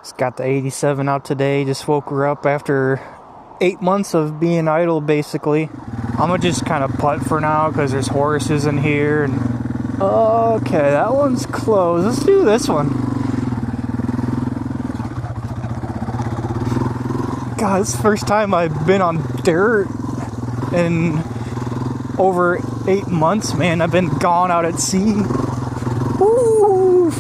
Just got the 87 out today. Just woke her up after 8 months of being idle, basically. I'm gonna just kind of putt for now because there's horses in here. And okay, that one's closed. Let's do this one. God, it's the first time I've been on dirt in over 8 months, man. I've been gone out at sea. Woo!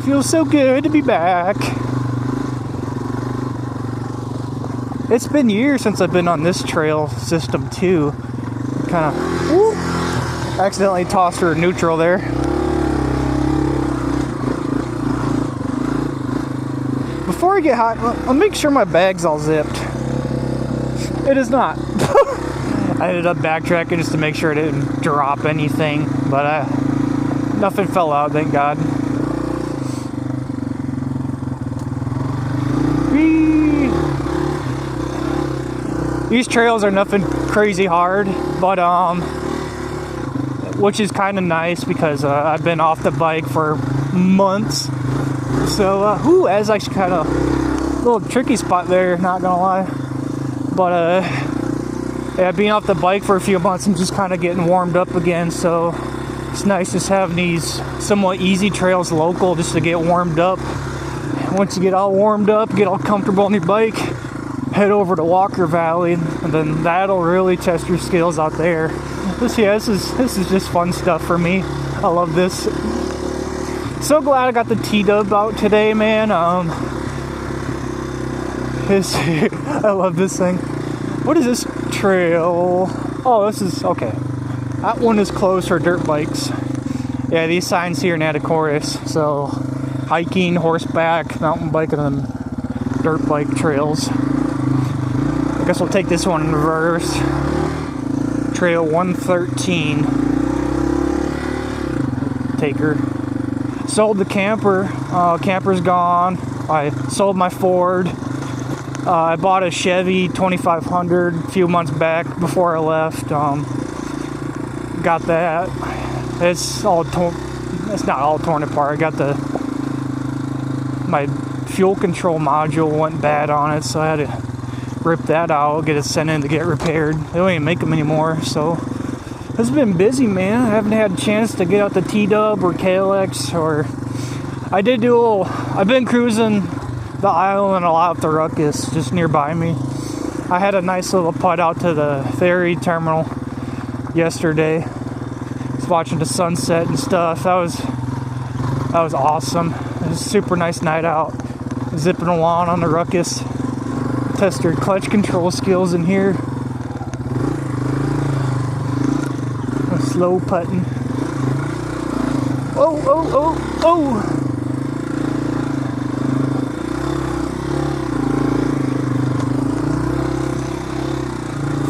Feels so good to be back. It's been years since I've been on this trail system too. Kind of accidentally tossed her neutral there. Before I get hot, I'll make sure my bag's all zipped. It is not. I ended up backtracking just to make sure it didn't drop anything, but nothing fell out, thank God. These trails are nothing crazy hard, but which is kind of nice because I've been off the bike for months. So, that's actually kind of a little tricky spot there, not gonna lie. But yeah, being off the bike for a few months, I'm just kind of getting warmed up again. So it's nice just having these somewhat easy trails local just to get warmed up. Once you get all warmed up, get all comfortable on your bike, head over to Walker Valley, and then that'll really test your skills out there. This is just fun stuff for me. I love this. So glad I got the T-Dub out today, man. I love this thing. What is this trail? Oh, this is okay. That one is closed for dirt bikes. Yeah, these signs here in Anacortes. So hiking, horseback, mountain biking, and dirt bike trails. I guess we'll take this one in reverse. Trail 113. Take her. Sold the camper. Camper's gone. I sold my Ford. I bought a Chevy 2500 a few months back before I left. Got that. It's all torn. It's not all torn apart. I got my fuel control module went bad on it, so I had to rip that out, get it sent in to get repaired. They don't even make them anymore, so it's been busy, man. I haven't had a chance to get out the T-Dub or KLX, or I did do a little. I've been cruising the island a lot with the ruckus just nearby me. I had a nice little putt out to the ferry terminal yesterday. Was watching the sunset and stuff. That was awesome. It was a super nice night out. Zipping along on the ruckus. Test your clutch control skills in here. Slow putting. Oh!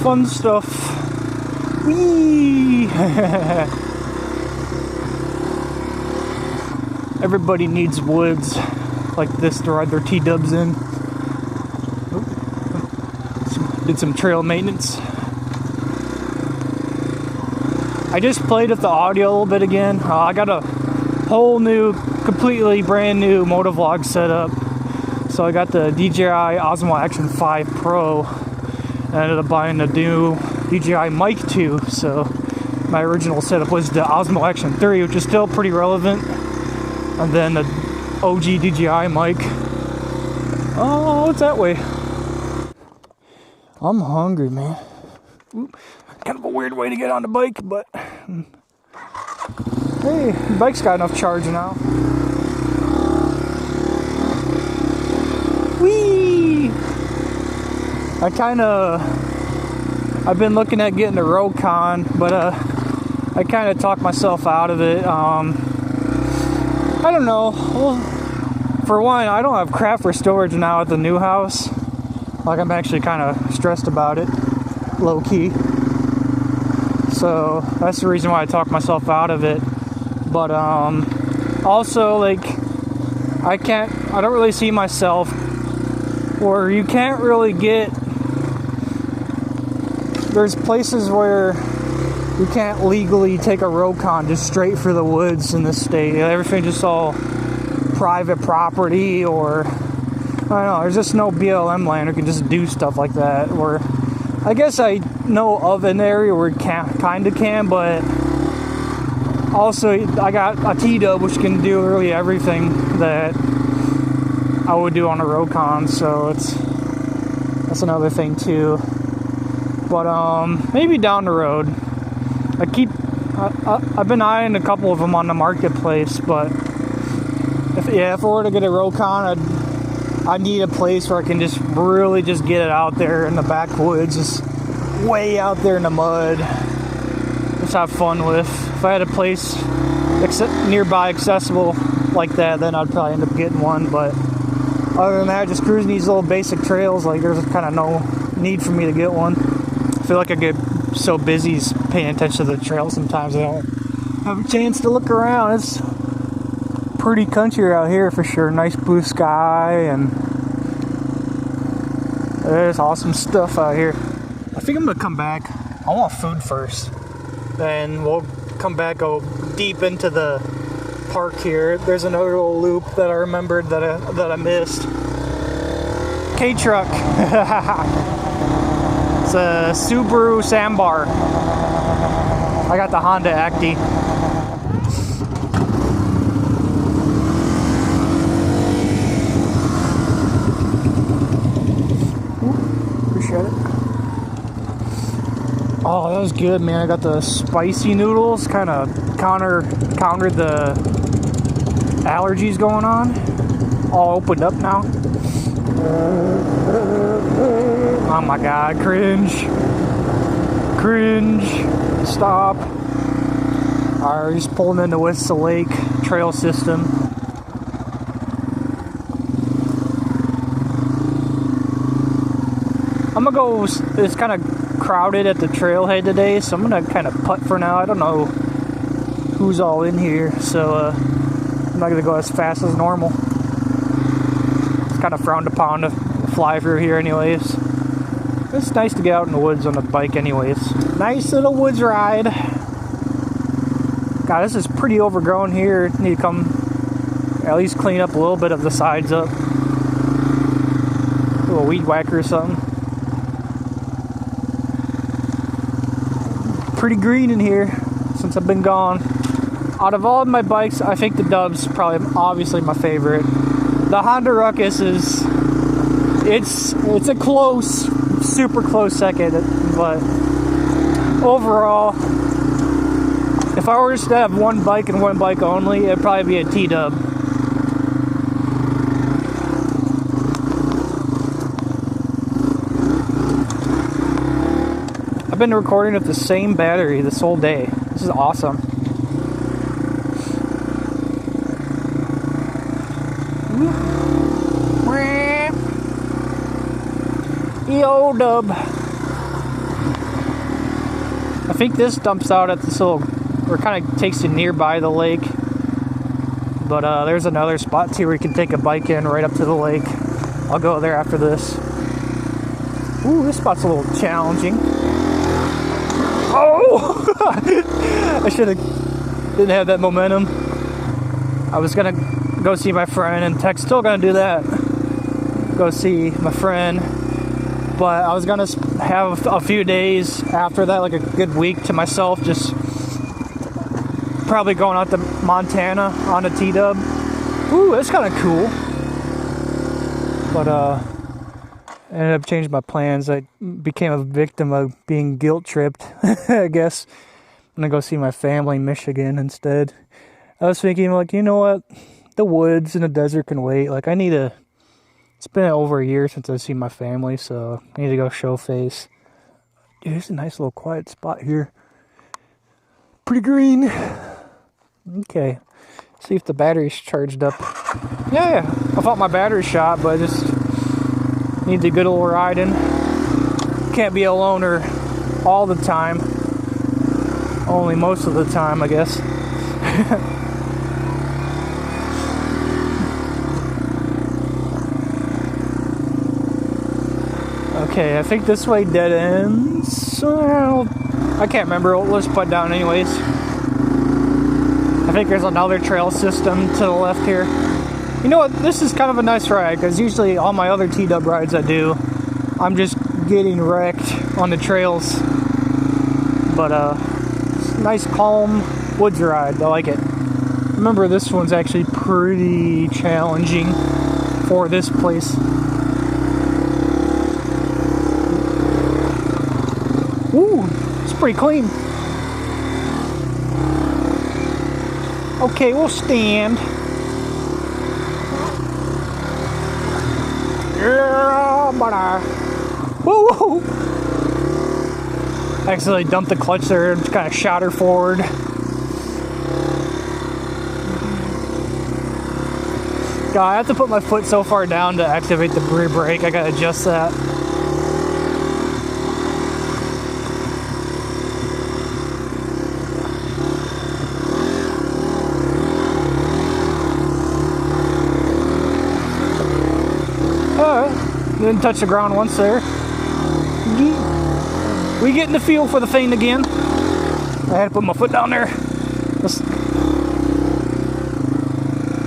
Fun stuff. Whee! Everybody needs woods like this to ride their T-Dubs in. Did some trail maintenance. I just played with the audio a little bit again. I got a whole new, completely brand new motovlog setup. So I got the DJI Osmo Action 5 Pro. I ended up buying the new DJI mic too. So my original setup was the Osmo Action 3, which is still pretty relevant. And then the OG DJI mic. Oh, it's that way. I'm hungry, man. Oop. Kind of a weird way to get on the bike, but hey, the bike's got enough charge now. Whee! I've been looking at getting a Rokon, but I kind of talked myself out of it. I don't know. Well, for one, I don't have crap for storage now at the new house. Like, I'm actually kind of stressed about it, low key. So that's the reason why I talked myself out of it. But also, like, I don't really see myself, or you can't really get, there's places where you can't legally take a Rokon just straight for the woods in this state. Everything just all private property, or I don't know, there's just no BLM land who can just do stuff like that. Or I guess I know of an area where it kind of can, but also I got a TW which can do really everything that I would do on a Rokon, so that's another thing too. But maybe down the road. I've been eyeing a couple of them on the marketplace, but if I were to get a Rokon, I need a place where I can just really just get it out there in the backwoods, just way out there in the mud, just have fun with. If I had a place nearby accessible like that, then I'd probably end up getting one. But other than that, just cruising these little basic trails, like there's kind of no need for me to get one. I feel like I get so busy paying attention to the trail sometimes I don't have a chance to look around. It's pretty country out here for sure. Nice blue sky, and there's awesome stuff out here. I think I'm gonna come back. I want food first, then we'll come back, go deep into the park here. There's another little loop that I remembered that I missed. K-Truck. It's a Subaru Sandbar. I got the Honda Acti. Appreciate it. Oh, that was good, man. I got the spicy noodles, kind of countered the allergies going on. All opened up now. Oh my god, cringe. Stop. Alright, just pulling into Whistle Lake trail system. I'm gonna go, it's kind of crowded at the trailhead today, so I'm gonna kind of putt for now. I don't know who's all in here, so I'm not gonna go as fast as normal. It's kind of frowned upon to fly through here anyways. It's nice to get out in the woods on a bike anyways. Nice little woods ride. God, this is pretty overgrown here. Need to come at least clean up a little bit of the sides up. A little weed whacker or something. Pretty green in here since I've been gone. Out of all of my bikes, I think the Dub's probably obviously my favorite. The Honda Ruckus is, it's a close, super close second, but overall, if I were just to have one bike and one bike only, it'd probably be a TW. I've been recording with the same battery this whole day. This is awesome. Yo, Dub. I think this dumps out at this little, or kind of takes you nearby the lake. But there's another spot too where you can take a bike in right up to the lake. I'll go there after this. Ooh, this spot's a little challenging. Oh! I didn't have that momentum. I was gonna go see my friend, and still gonna do that. Go see my friend. But I was gonna have a few days after that, like a good week to myself, just probably going out to Montana on a TW. Ooh, that's kind of cool. But I ended up changing my plans. I became a victim of being guilt tripped, I guess. I'm gonna go see my family in Michigan instead. I was thinking, like, you know what? The woods and the desert can wait. Like, it's been over a year since I've seen my family, so I need to go show face. Dude, there's a nice little quiet spot here. Pretty green. Okay. See if the battery's charged up. Yeah. I thought my battery's shot, but I just need the good old riding. Can't be a loner all the time. Only most of the time, I guess. Okay, I think this way dead ends. Well, I can't remember. Let's put down anyways. I think there's another trail system to the left here. You know what? This is kind of a nice ride because usually all my other T-dub rides I do, I'm just getting wrecked on the trails. But it's a nice, calm woods ride. I like it. Remember, this one's actually pretty challenging for this place. Ooh, it's pretty clean. Okay, we'll stand. Yeah, but woo! I accidentally dumped the clutch there and kind of shot her forward. God, I have to put my foot so far down to activate the rear brake. I gotta adjust that. Alright, didn't touch the ground once there. We get in the feel for the thing again. I had to put my foot down there.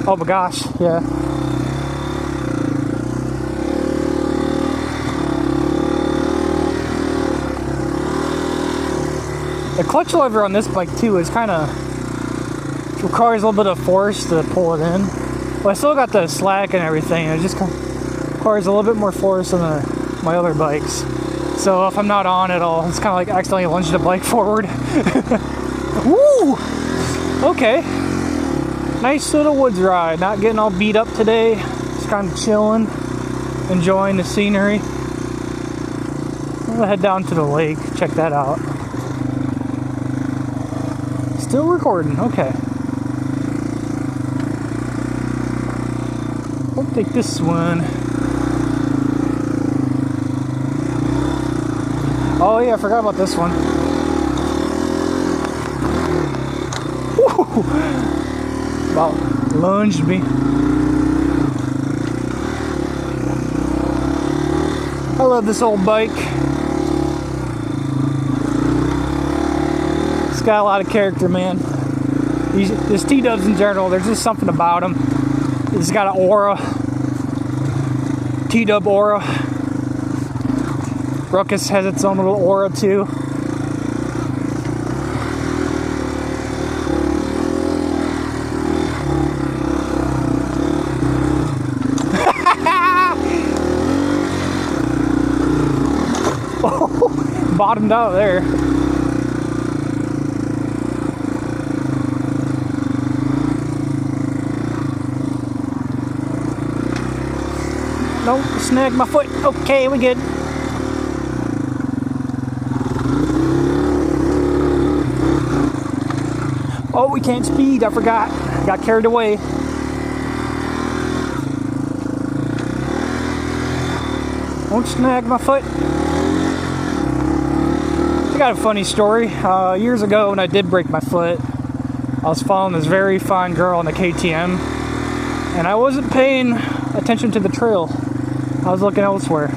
Oh my gosh, yeah. The clutch lever on this bike too is kind of requires a little bit of force to pull it in. But I still got the slack and everything. It just requires a little bit more force than my other bikes. So if I'm not on it all, it's kind of like accidentally lunge the bike forward. Woo! Okay. Nice little woods ride. Not getting all beat up today. Just kind of chilling, enjoying the scenery. I'm gonna head down to the lake, check that out. Still recording, okay. We'll take this one. Oh yeah, I forgot about this one. Woo! About lunged me. I love this old bike. It's got a lot of character, man. This T-dubs in general, there's just something about them. It's got an aura. T-dub aura. Ruckus has its own little aura too. Oh, bottomed out there. Nope, snagged my foot. Okay, we good. Oh, we can't speed. I forgot. Got carried away. Don't snag my foot. I got a funny story. Years ago when I did break my foot, I was following this very fine girl on the KTM, and I wasn't paying attention to the trail. I was looking elsewhere.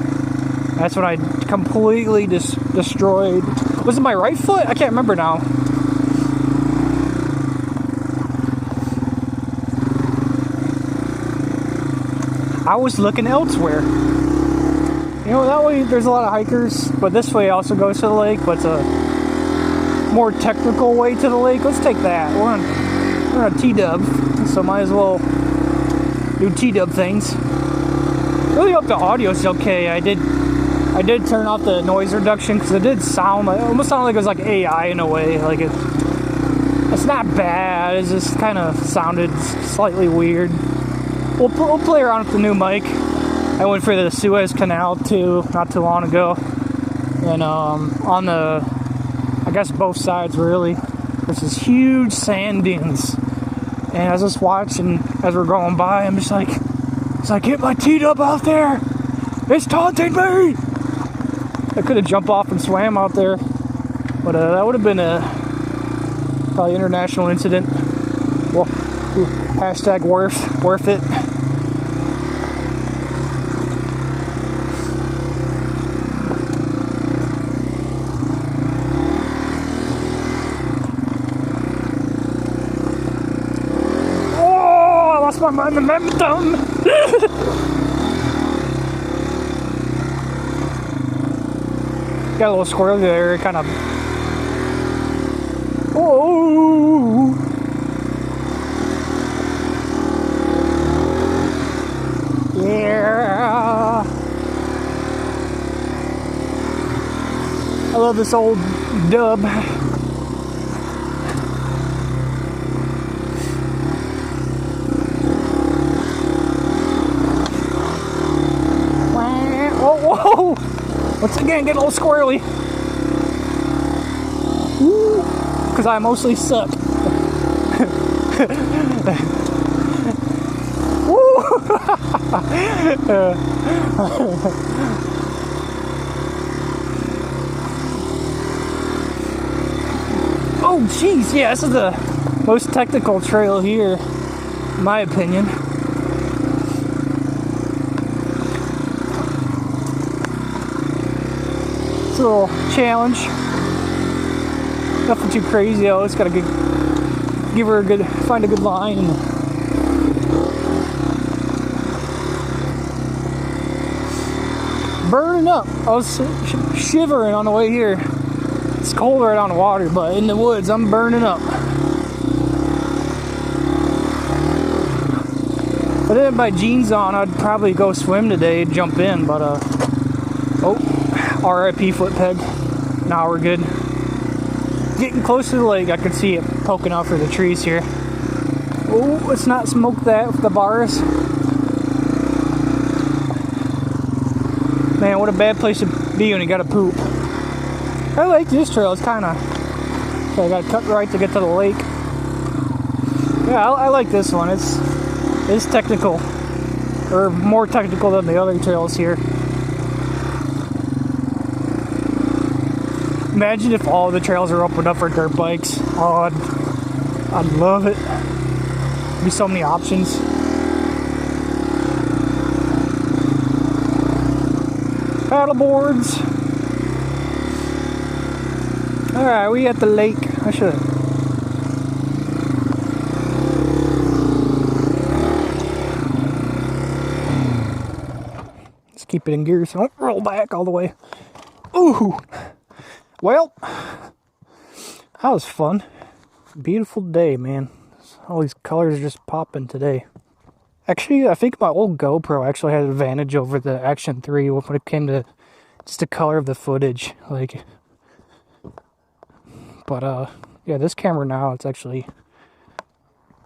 That's when I completely destroyed. Was it my right foot? I can't remember now. I was looking elsewhere. You know, that way there's a lot of hikers, but this way also goes to the lake, but it's a more technical way to the lake. Let's take that. We're on a T-dub, so might as well do T-dub things. Really hope the audio's okay. I did turn off the noise reduction because it did sound like, it almost sounded like it was like AI in a way. Like it's not bad. It just kind of sounded slightly weird. We'll play around with the new mic. I went for the Suez Canal too, not too long ago. And on the, I guess both sides really, there's this huge sand dunes. And as I was watching, as we're going by, I'm just like, get my T-dub out there! It's taunting me! I could have jumped off and swam out there. But that would have been a probably international incident. Well, hashtag worth it. Got a little squirrel there, kind of. Oh! Yeah! I love this old dub. Whoa! Once again, get a little squirrely. Ooh, because I mostly suck. Oh, jeez, yeah, this is the most technical trail here, in my opinion. It's a little challenge. Nothing too crazy though. It's gotta give her a good, find a good line. And burning up. I was shivering on the way here. It's cold right on the water, but in the woods, I'm burning up. If I didn't have my jeans on, I'd probably go swim today, jump in, but oh, RIP foot peg. Now we're good. Getting close to the lake, I can see it poking out through the trees here. Oh, let's not smoke that with the bars. Man, what a bad place to be when you gotta poop. I like this trail, it's kinda, so I gotta cut right to get to the lake. Yeah, I like this one, it's technical, or more technical than the other trails here. Imagine if all the trails are opened up for dirt bikes. Oh, I'd love it. There'd be so many options. Paddle boards. Alright, we at the lake. I should. Let's keep it in gear so I don't roll back all the way. Ooh! Well, that was fun. Beautiful day, man. All these colors are just popping today. Actually, I think my old GoPro actually had an advantage over the Action 3 when it came to just the color of the footage. Like, but yeah, this camera now, it's actually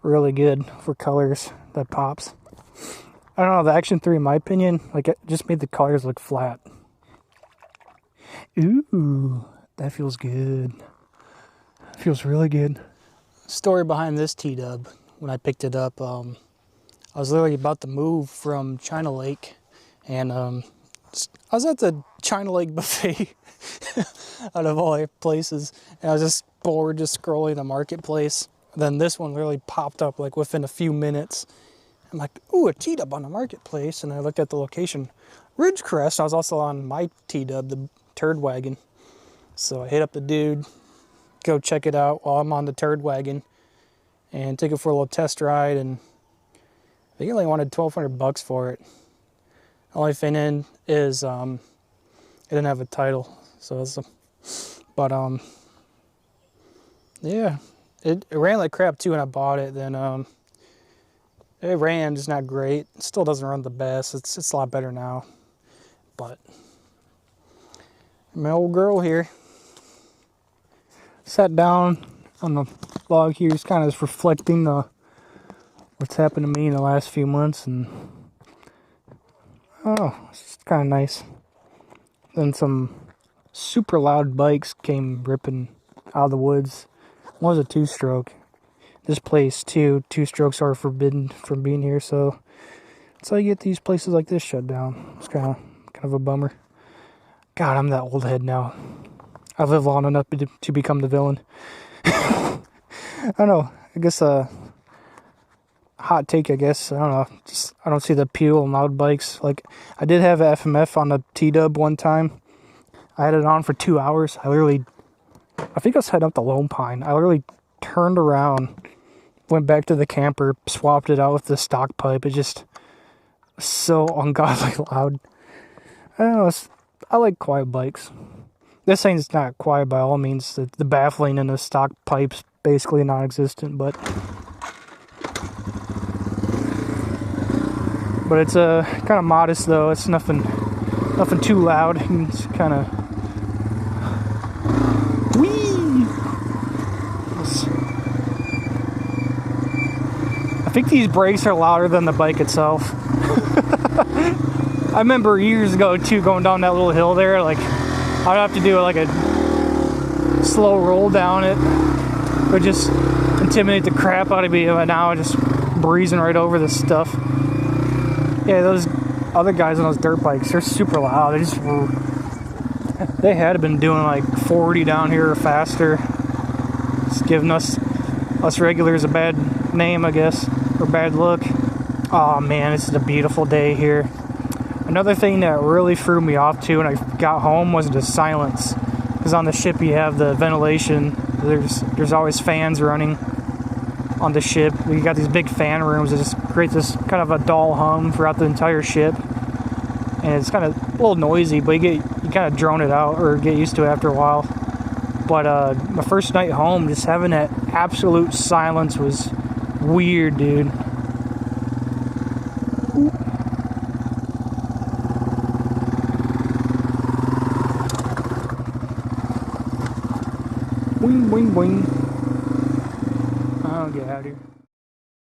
really good for colors that pops. I don't know, the Action 3, in my opinion, like, it just made the colors look flat. Ooh. That feels good. Feels really good. Story behind this T-Dub. When I picked it up, I was literally about to move from China Lake, and I was at the China Lake buffet out of all places, and I was just bored, just scrolling the marketplace. Then this one literally popped up like within a few minutes. I'm like, ooh, a T-Dub on the marketplace, and I looked at the location, Ridgecrest. I was also on my T-Dub, the Turd Wagon. So I hit up the dude, go check it out while I'm on the Turd Wagon, and take it for a little test ride, and I think he only wanted $1,200 for it. Only thing in is it didn't have a title, so it's yeah, it ran like crap too when I bought it. Then it ran just not great. It still doesn't run the best. It's a lot better now, but my old girl here. Sat down on the log here, just kind of reflecting what's happened to me in the last few months, and oh, it's kind of nice. Then some super loud bikes came ripping out of the woods. One was a 2-stroke. This place too, 2-strokes are forbidden from being here, so that's how you get these places like this shut down. It's kind of a bummer. God, I'm that old head now. I live long enough to become the villain. I don't know. I guess hot take, I guess. I don't know. Just, I don't see the appeal in loud bikes. Like, I did have an FMF on the T-Dub one time. I had it on for 2 hours. I think I was heading up to Lone Pine. I literally turned around, went back to the camper, swapped it out with the stock pipe. It just was so ungodly loud. I don't know, I like quiet bikes. This thing's not quiet by all means. The baffling in the stock pipe's basically non-existent, but it's kind of modest though. It's nothing too loud. It's kind of I think these brakes are louder than the bike itself. I remember years ago too, going down that little hill there, like I'd have to do like a slow roll down it. It would just intimidate the crap out of me, but now I'm just breezing right over this stuff. Yeah, those other guys on those dirt bikes, they're super loud. They had been doing like 40 down here or faster. It's giving us regulars a bad name, I guess, or bad look. Oh man, this is a beautiful day here. Another thing that really threw me off too when I got home was the silence. Because on the ship you have the ventilation. There's always fans running on the ship. We got these big fan rooms that just create this kind of a dull hum throughout the entire ship. And it's kind of a little noisy, but you kind of drone it out or get used to it after a while. But my first night home, just having that absolute silence was weird, dude. Wing, wing, wing. I'll get out of here.